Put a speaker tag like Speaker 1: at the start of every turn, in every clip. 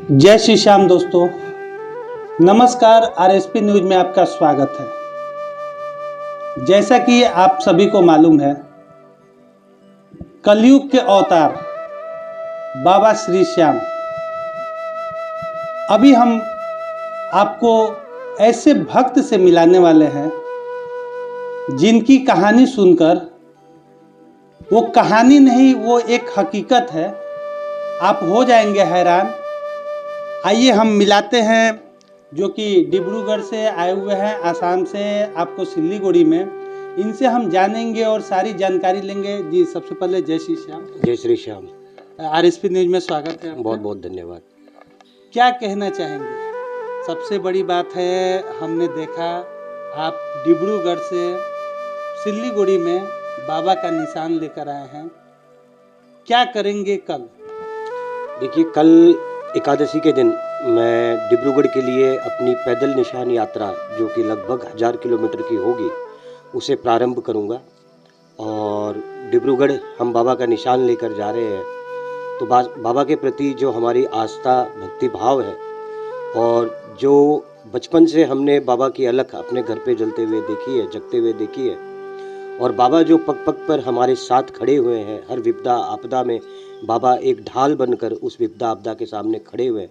Speaker 1: जय श्री श्याम दोस्तों, नमस्कार। आरएसपी न्यूज में आपका स्वागत है। जैसा कि आप सभी को मालूम है, कलयुग के अवतार बाबा श्री श्याम अभी हम आपको ऐसे भक्त से मिलाने वाले हैं जिनकी कहानी सुनकर, वो कहानी नहीं, वो एक हकीकत है, आप हो जाएंगे हैरान। आइए हम मिलाते हैं, जो कि डिब्रूगढ़ से आए हुए हैं, आसाम से आपको सिल्लीगुड़ी में। इनसे हम जानेंगे और सारी जानकारी लेंगे। जी, सबसे पहले जय श्री श्याम।
Speaker 2: जय श्री श्याम।
Speaker 1: आरएसपी न्यूज में स्वागत है।
Speaker 2: बहुत बहुत धन्यवाद।
Speaker 1: क्या कहना चाहेंगे? सबसे बड़ी बात है, हमने देखा आप डिब्रूगढ़ से सिल्लीगुड़ी में बाबा का निशान लेकर आए हैं। क्या करेंगे कल?
Speaker 2: देखिए, कल एकादशी के दिन मैं डिब्रूगढ़ के लिए अपनी पैदल निशान यात्रा, जो कि लगभग 1000 किलोमीटर की होगी, उसे प्रारंभ करूंगा। और डिब्रूगढ़ हम बाबा का निशान लेकर जा रहे हैं, तो बाबा के प्रति जो हमारी आस्था, भक्ति भाव है, और जो बचपन से हमने बाबा की अलख अपने घर पे जलते हुए देखी है, जगते हुए देखी है, और बाबा जो पग पग पर हमारे साथ खड़े हुए हैं, हर विपदा आपदा में बाबा एक ढाल बनकर उस विपदा आपदा के सामने खड़े हुए हैं,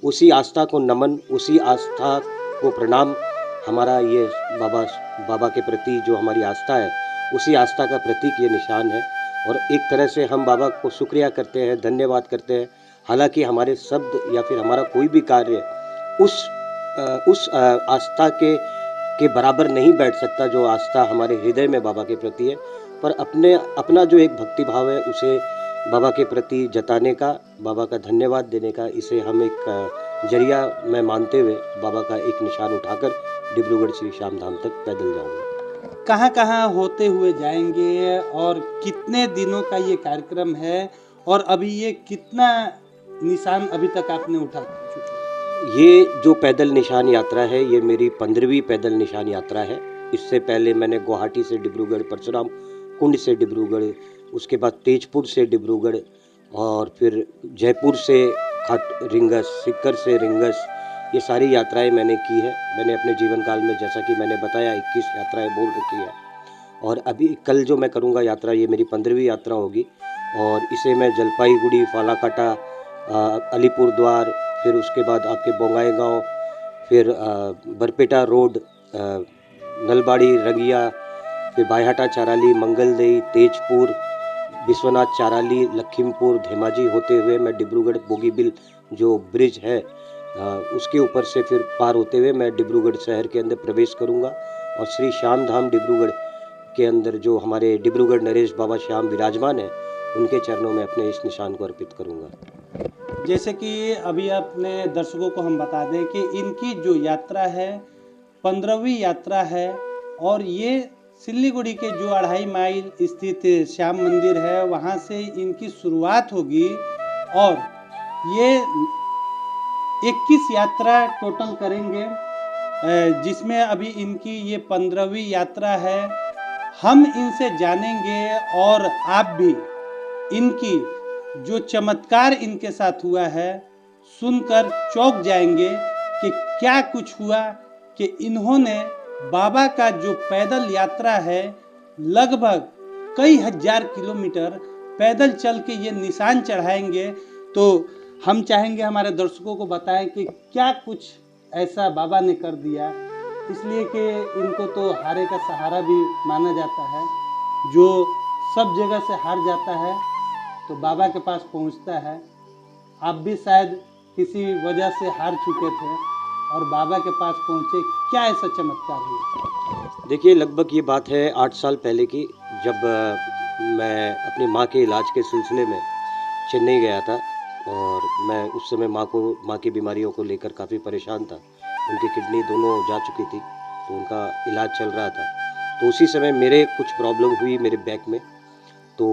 Speaker 2: उसी आस्था को नमन, उसी आस्था को प्रणाम। हमारा ये बाबा के प्रति जो हमारी आस्था है, उसी आस्था का प्रतीक ये निशान है। और एक तरह से हम बाबा को शुक्रिया करते हैं, धन्यवाद करते हैं। हालांकि हमारे शब्द या फिर हमारा कोई भी कार्य उस आस्था के बराबर नहीं बैठ सकता, जो आस्था हमारे हृदय में बाबा के प्रति है। पर अपना जो एक भक्ति भाव है, उसे बाबा के प्रति जताने का, बाबा का धन्यवाद देने का, इसे हम एक जरिया मैं मानते हुए बाबा का एक निशान उठाकर डिब्रूगढ़ श्री श्याम धाम तक पैदल जाऊंगा।
Speaker 1: कहाँ कहाँ होते हुए जाएंगे और कितने दिनों का ये कार्यक्रम है, और अभी ये कितना निशान अभी तक आपने उठा चुके?
Speaker 2: ये जो पैदल निशान यात्रा है, ये मेरी 15वीं पैदल निशान यात्रा है। इससे पहले मैंने गुवाहाटी से डिब्रूगढ़, परशुराम कुंड से डिब्रूगढ़, उसके बाद तेजपुर से डिब्रूगढ़, और फिर जयपुर से रिंगस, सीकर से रिंगस, ये सारी यात्राएं मैंने की है। मैंने अपने जीवन काल में, जैसा कि मैंने बताया, 21 यात्राएं बोल रखी है। और अभी कल जो मैं करूँगा यात्रा, ये मेरी 15वीं यात्रा होगी। और इसे मैं जलपाईगुड़ी, फालाकाटा, अलीपुरद्वार, फिर उसके बाद आपके बोंगाईगांव, फिर बरपेटा रोड, नलबाड़ी, रंगिया, फिर बायहाटा, चाराली, मंगलदेई, तेजपुर, विश्वनाथ, चाराली, लखीमपुर, धेमाजी होते हुए मैं डिब्रूगढ़ बोगीबिल जो ब्रिज है, उसके ऊपर से फिर पार होते हुए मैं डिब्रूगढ़ शहर के अंदर प्रवेश करूंगा। और श्री श्याम धाम डिब्रूगढ़ के अंदर जो हमारे डिब्रूगढ़ नरेश बाबा श्याम विराजमान है, उनके चरणों में अपने इस निशान को अर्पित करूंगा।
Speaker 1: जैसे कि अभी अपने दर्शकों को हम बता दें कि इनकी जो यात्रा है 15वीं यात्रा है, और ये सिल्लीगुड़ी के जो 2.5 माइल स्थित श्याम मंदिर है, वहाँ से इनकी शुरुआत होगी। और ये 21 यात्रा टोटल करेंगे, जिसमें अभी इनकी ये 15वीं यात्रा है। हम इनसे जानेंगे और आप भी इनकी जो चमत्कार इनके साथ हुआ है सुनकर चौंक जाएंगे कि क्या कुछ हुआ, कि इन्होंने बाबा का जो पैदल यात्रा है, लगभग कई हजार किलोमीटर पैदल चल के ये निशान चढ़ाएंगे। तो हम चाहेंगे हमारे दर्शकों को बताएं कि क्या कुछ ऐसा बाबा ने कर दिया, इसलिए कि इनको तो हारे का सहारा भी माना जाता है। जो सब जगह से हार जाता है तो बाबा के पास पहुंचता है। आप भी शायद किसी वजह से हार चुके थे और बाबा के पास पहुंचे, क्या ऐसा चमत्कार हुआ?
Speaker 2: देखिए, लगभग ये बात है 8 साल पहले की, जब मैं अपनी माँ के इलाज के सिलसिले में चेन्नई गया था। और मैं उस समय माँ की बीमारियों को लेकर काफ़ी परेशान था। उनकी किडनी दोनों जा चुकी थी, तो उनका इलाज चल रहा था। तो उसी समय मेरे कुछ प्रॉब्लम हुई मेरे बैक में। तो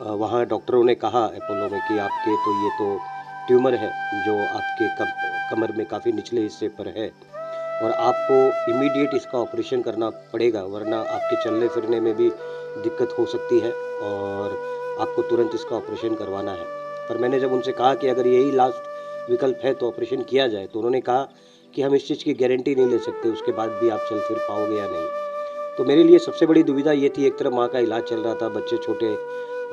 Speaker 2: वहाँ डॉक्टरों ने कहा अपोलो में कि आपके तो ये तो ट्यूमर है, जो आपके कमर में काफ़ी निचले हिस्से पर है, और आपको इमीडिएट इसका ऑपरेशन करना पड़ेगा, वरना आपके चलने फिरने में भी दिक्कत हो सकती है, और आपको तुरंत इसका ऑपरेशन करवाना है। पर मैंने जब उनसे कहा कि अगर यही लास्ट विकल्प है तो ऑपरेशन किया जाए। तो उन्होंने कहा कि हम इस चीज़ की गारंटी नहीं ले सकते उसके बाद भी आप चल फिर पाओगे या नहीं। तो मेरे लिए सबसे बड़ी दुविधा ये थी, एक तरफ माँ का इलाज चल रहा था, बच्चे छोटे,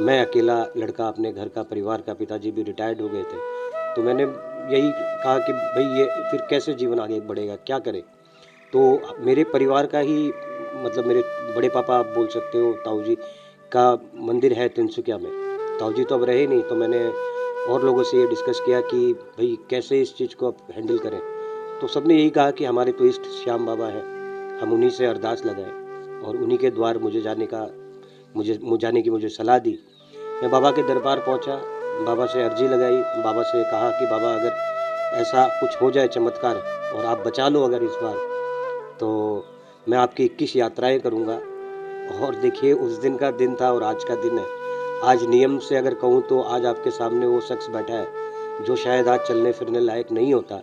Speaker 2: मैं अकेला लड़का अपने घर का, परिवार का, पिताजी भी रिटायर्ड हो गए थे। तो मैंने यही कहा कि भई ये फिर कैसे जीवन आगे बढ़ेगा, क्या करें? तो मेरे परिवार का ही मतलब मेरे बड़े पापा आप बोल सकते हो, ताऊ जी का मंदिर है तिनसुकिया में। ताऊ जी तो अब रहे नहीं, तो मैंने और लोगों से ये डिस्कस किया कि भई कैसे इस चीज़ को अब हैंडल करें। तो सबने यही कहा कि हमारे तो इष्ट श्याम बाबा हैं, हम उन्हीं से अरदास लगाएँ और उन्हीं के द्वार मुझे जाने की मुझे सलाह दी। मैं बाबा के दरबार पहुंचा, बाबा से अर्जी लगाई, बाबा से कहा कि बाबा अगर ऐसा कुछ हो जाए चमत्कार और आप बचा लो अगर इस बार, तो मैं आपकी 21 यात्राएं करूंगा। और देखिए उस दिन का दिन था और आज का दिन है। आज नियम से अगर कहूँ तो आज आपके सामने वो शख्स बैठा है जो शायद आज चलने फिरने लायक नहीं होता,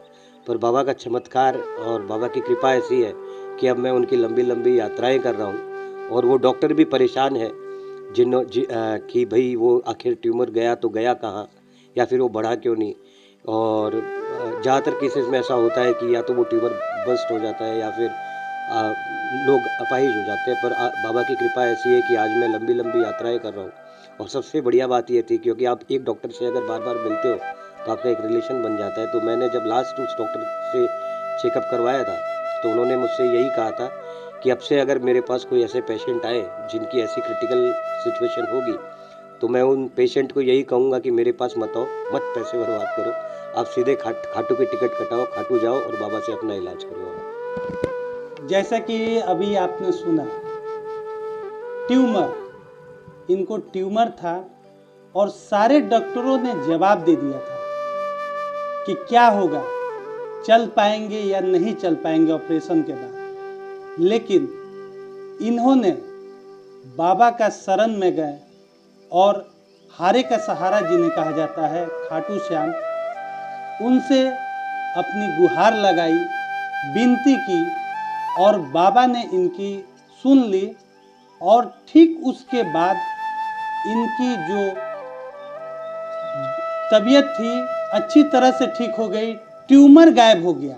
Speaker 2: पर बाबा का चमत्कार और बाबा की कृपा ऐसी है कि अब मैं उनकी लंबी लंबी यात्राएं कर रहा हूँ। और वो डॉक्टर भी परेशान है कि भाई वो आखिर ट्यूमर गया तो गया कहाँ, या फिर वो बढ़ा क्यों नहीं। और ज़्यादातर केसेस में ऐसा होता है कि या तो वो ट्यूमर बस्ट हो जाता है या फिर लोग अपाहिज हो जाते हैं। पर बाबा की कृपा ऐसी है कि आज मैं लंबी लंबी यात्राएं कर रहा हूँ। और सबसे बढ़िया बात ये थी, क्योंकि आप एक डॉक्टर से अगर बार बार मिलते हो तो आपका एक रिलेशन बन जाता है। तो मैंने जब लास्ट उस डॉक्टर से चेकअप करवाया था तो उन्होंने मुझसे यही कहा था कि अब से अगर मेरे पास कोई ऐसे पेशेंट आए जिनकी ऐसी क्रिटिकल सिचुएशन होगी तो मैं उन पेशेंट को यही कहूँगा कि मेरे पास मत आओ, मत पैसे बर्बाद करो, आप सीधे खाटू की टिकट कटाओ, खाटू जाओ और बाबा से अपना इलाज करवाओ।
Speaker 1: जैसा कि अभी आपने सुना, ट्यूमर, इनको ट्यूमर था और सारे डॉक्टरों ने जवाब दे दिया था कि क्या होगा, चल पाएंगे या नहीं चल पाएंगे ऑपरेशन के बाद। लेकिन इन्होंने बाबा का शरण में गए और हारे का सहारा जिन्हें कहा जाता है, खाटू श्याम, उनसे अपनी गुहार लगाई, विनती की और बाबा ने इनकी सुन ली। और ठीक उसके बाद इनकी जो तबीयत थी अच्छी तरह से ठीक हो गई, ट्यूमर गायब हो गया।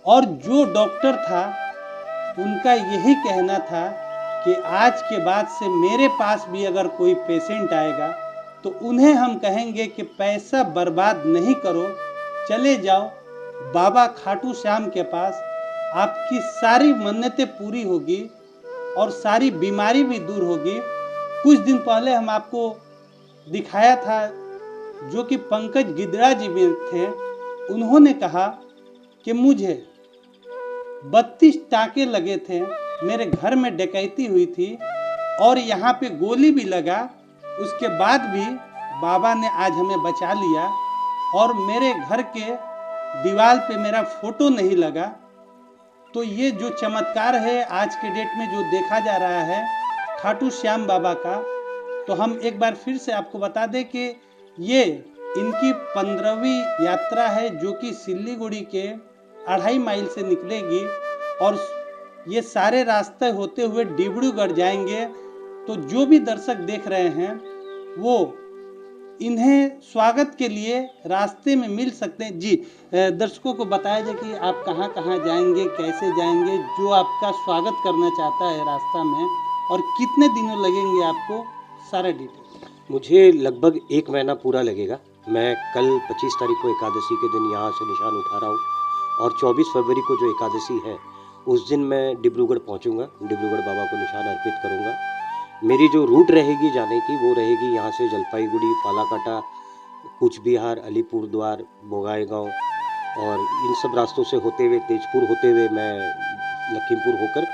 Speaker 1: और जो डॉक्टर था उनका यही कहना था कि आज के बाद से मेरे पास भी अगर कोई पेशेंट आएगा तो उन्हें हम कहेंगे कि पैसा बर्बाद नहीं करो, चले जाओ बाबा खाटू श्याम के पास, आपकी सारी मन्नतें पूरी होगी और सारी बीमारी भी दूर होगी। कुछ दिन पहले हम आपको दिखाया था जो कि पंकज गिदड़ा जी में थे, उन्होंने कहा कि मुझे 32 टाके लगे थे, मेरे घर में डकैती हुई थी और यहाँ पे गोली भी लगा, उसके बाद भी बाबा ने आज हमें बचा लिया और मेरे घर के दीवार पे मेरा फोटो नहीं लगा। तो ये जो चमत्कार है आज के डेट में जो देखा जा रहा है खाटू श्याम बाबा का, तो हम एक बार फिर से आपको बता दें कि ये इनकी 15वीं यात्रा है जो कि सिल्लीगुड़ी के 2.5 माइल से निकलेगी और ये सारे रास्ते होते हुए डिब्रूगढ़ जाएंगे। तो जो भी दर्शक देख रहे हैं वो इन्हें स्वागत के लिए रास्ते में मिल सकते हैं। जी, दर्शकों को बताया जाए कि आप कहाँ कहाँ जाएंगे, कैसे जाएंगे, जो आपका स्वागत करना चाहता है रास्ता में, और कितने दिनों लगेंगे आपको, सारा डिटेल।
Speaker 2: मुझे लगभग 1 महीना पूरा लगेगा। मैं कल 25 तारीख को एकादशी के दिन यहाँ से निशान उठा रहा हूँ और 24 फरवरी को जो एकादशी है उस दिन मैं डिब्रूगढ़ पहुँचूँगा, डिब्रूगढ़ बाबा को निशान अर्पित करूँगा। मेरी जो रूट रहेगी जाने की वो रहेगी यहाँ से जलपाईगुड़ी, फालाकाटा, कूच बिहार, अलीपुरद्वार, बोगाईगांव और इन सब रास्तों से होते हुए, तेजपुर होते हुए मैं लखीमपुर होकर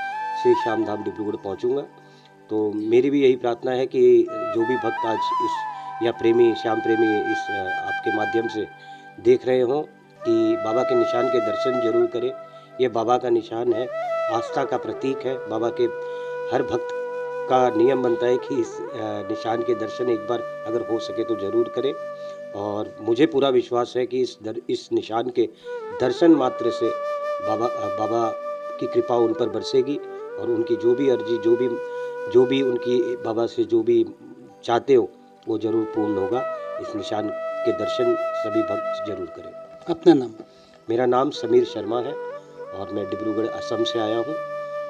Speaker 2: श्री श्याम धाम डिब्रूगढ़ पहुँचूँगा। तो मेरी भी यही प्रार्थना है कि जो भी भक्त आज इस या प्रेमी, श्याम प्रेमी इस आपके माध्यम से देख रहे हों कि बाबा के निशान के दर्शन जरूर करें। ये बाबा का निशान है, आस्था का प्रतीक है। बाबा के हर भक्त का नियम बनता है कि इस निशान के दर्शन एक बार अगर हो सके तो ज़रूर करें। और मुझे पूरा विश्वास है कि इस निशान के दर्शन मात्र से बाबा की कृपा उन पर बरसेगी और उनकी जो भी अर्जी, जो भी उनकी बाबा से जो भी चाहते हो वो ज़रूर पूर्ण होगा। इस निशान के दर्शन सभी भक्त जरूर करें।
Speaker 1: अपना नाम?
Speaker 2: मेरा नाम समीर शर्मा है और मैं डिब्रूगढ़ असम से आया हूँ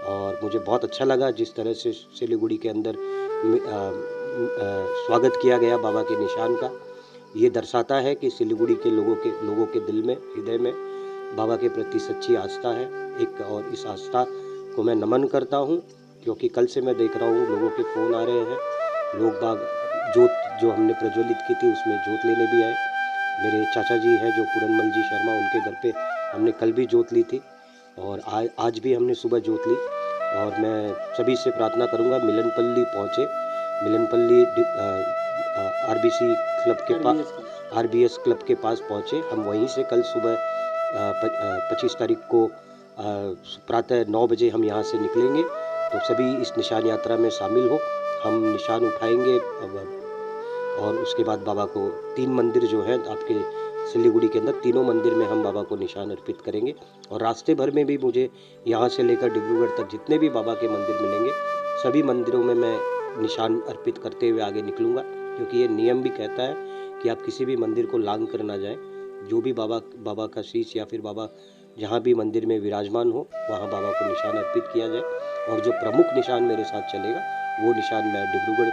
Speaker 2: और मुझे बहुत अच्छा लगा जिस तरह से सिलीगुड़ी के अंदर स्वागत किया गया बाबा के निशान का। ये दर्शाता है कि सिलीगुड़ी के लोगों के दिल में, हृदय में बाबा के प्रति सच्ची आस्था है एक, और इस आस्था को मैं नमन करता हूँ क्योंकि कल से मैं देख रहा हूँ लोगों के फ़ोन आ रहे हैं, लोग बाग जोत जो हमने प्रज्वलित की थी उसमें जोत लेने भी आए। मेरे चाचा जी हैं जो पूरनमल जी शर्मा, उनके घर पे हमने कल भी जोत ली थी और आज भी हमने सुबह जोत ली। और मैं सभी से प्रार्थना करूंगा मिलनपल्ली पहुँचे, मिलनपल्ली आरबीसी क्लब के पास, आरबीएस क्लब के पास पहुँचे। हम वहीं से कल सुबह 25 तारीख को प्रातः 9 बजे हम यहाँ से निकलेंगे। तो सभी इस निशान यात्रा में शामिल हो। हम निशान उठाएंगे और उसके बाद बाबा को 3 मंदिर जो है आपके सिलीगुड़ी के अंदर, तीनों मंदिर में हम बाबा को निशान अर्पित करेंगे। और रास्ते भर में भी मुझे यहाँ से लेकर डिब्रूगढ़ तक जितने भी बाबा के मंदिर मिलेंगे सभी मंदिरों में मैं निशान अर्पित करते हुए आगे निकलूँगा, क्योंकि ये नियम भी कहता है कि आप किसी भी मंदिर को लांघ कर ना जाएं। जो भी बाबा का शीश या फिर बाबा जहाँ भी मंदिर में विराजमान हो वहाँ बाबा को निशान अर्पित किया जाए। और जो प्रमुख निशान मेरे साथ चलेगा वो निशान मैं डिब्रूगढ़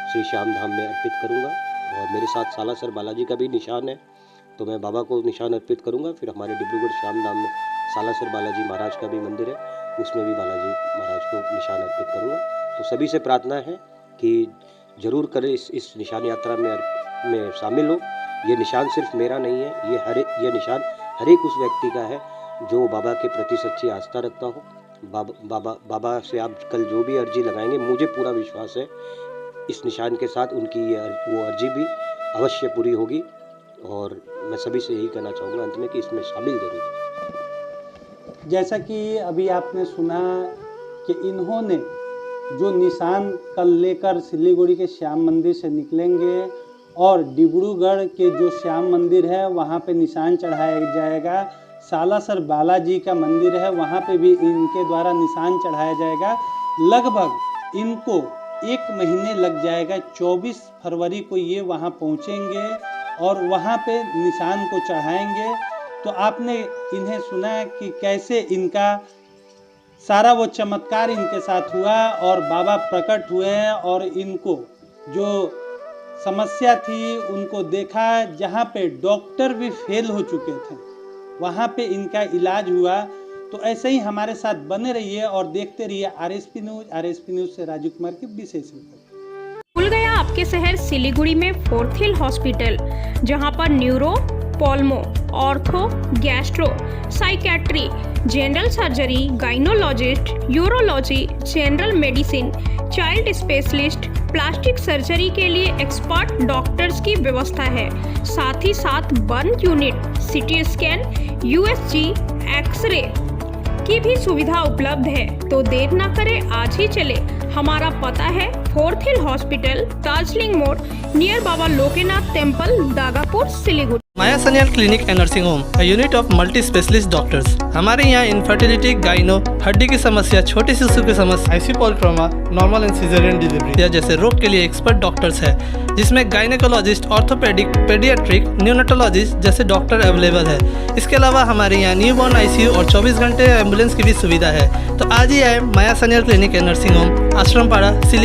Speaker 2: श्री श्याम धाम में अर्पित करूँगा। और मेरे साथ सालासर बालाजी का भी निशान है, तो मैं बाबा को निशान अर्पित करूँगा। फिर हमारे डिब्रूगढ़ श्याम धाम में सालासर बालाजी महाराज का भी मंदिर है, उसमें भी बालाजी महाराज को निशान अर्पित करूँगा। तो सभी से प्रार्थना है कि ज़रूर करें, इस निशान यात्रा में शामिल हो। ये निशान सिर्फ मेरा नहीं है, ये निशान हर एक उस व्यक्ति का है जो बाबा के प्रति सच्ची आस्था रखता हो। बाबा से आप कल जो भी अर्जी लगाएंगे, मुझे पूरा विश्वास है इस निशान के साथ उनकी वो अर्जी भी अवश्य पूरी होगी। और मैं सभी से यही कहना चाहूँगा अंत में कि इसमें शामिल जरूर है।
Speaker 1: जैसा कि अभी आपने सुना कि इन्होंने जो निशान कल लेकर सिलीगुड़ी के श्याम मंदिर से निकलेंगे और डिब्रूगढ़ के जो श्याम मंदिर है वहाँ पे निशान चढ़ाया जाएगा। सालासर बालाजी का मंदिर है वहाँ पे भी इनके द्वारा निशान चढ़ाया जाएगा। लगभग इनको 1 महीने लग जाएगा। 24 फरवरी को ये वहाँ पहुँचेंगे और वहाँ पे निशान को चढ़ाएंगे। तो आपने इन्हें सुना कि कैसे इनका सारा वो चमत्कार इनके साथ हुआ और बाबा प्रकट हुए हैं और इनको जो समस्या थी उनको देखा, जहाँ पे डॉक्टर भी फेल हो चुके थे वहाँ पे इनका इलाज हुआ। तो ऐसे ही हमारे साथ बने रहिए और देखते रहिए आरएसपी न्यूज़ से राजू कुमार की विशेष रिपोर्ट।
Speaker 3: खुल गया आपके शहर सिलीगुड़ी में फोर्थ हिल हॉस्पिटल, जहां पर neuro, pulmo, ortho, gastro, psychiatry, general surgery, gynaecologist, urology, general medicine, child specialist, plastic surgery के लिए एक्सपर्ट डॉक्टर्स की व्यवस्था है। साथ ही साथ burn unit, CT scan, USG, X-ray की भी सुविधा उपलब्ध है। तो देर ना करें, आज ही चले। हमारा पता है fourth hill Hospital, Darjeeling More, near Baba Lokenath temple, Dagapur, Siliguri.
Speaker 4: Maya Sanyal clinic and nursing home, a unit of multi specialist doctors। हमारे यहाँ इनफर्टिलिटी, गाइनो, हड्डी की समस्या, छोटे शिशु की समस्या, ICU polytrauma, normal and caesarean delivery या जैसे रोग के लिए एक्सपर्ट डॉक्टर्स है, जिसमें गायनेकोलॉजिस्ट, ऑर्थोपेडिक, पेडियाट्रिक, न्यूनेटोलॉजिस्ट जैसे डॉक्टर अवेलेबल है। इसके अलावा हमारे यहाँ न्यूबॉर्न आईसीयू और 24 घंटे एम्बुलेंस की भी सुविधा है। तो आज ही आए Maya Sanyal clinic and nursing home, Ashram Para, Siliguri.